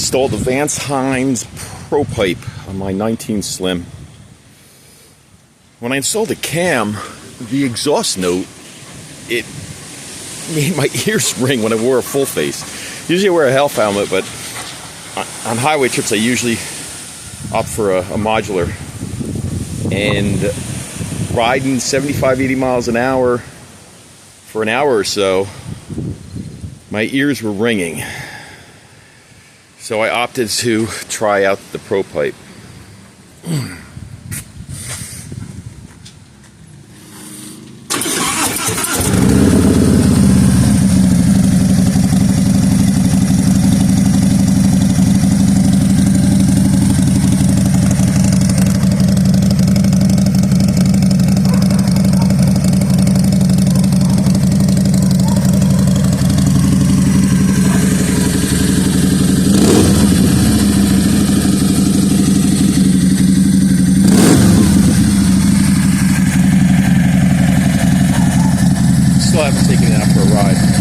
installed the Vance Hines Pro Pipe on my 19 Slim. When I installed the cam, the exhaust note, it made my ears ring when I wore a full face. Usually I wear a health helmet, but on highway trips I usually opt for a modular. And riding 75, 80 miles an hour for an hour or so, my ears were ringing. So I opted to try out the Pro Pipe. Still haven't taken it out for a ride.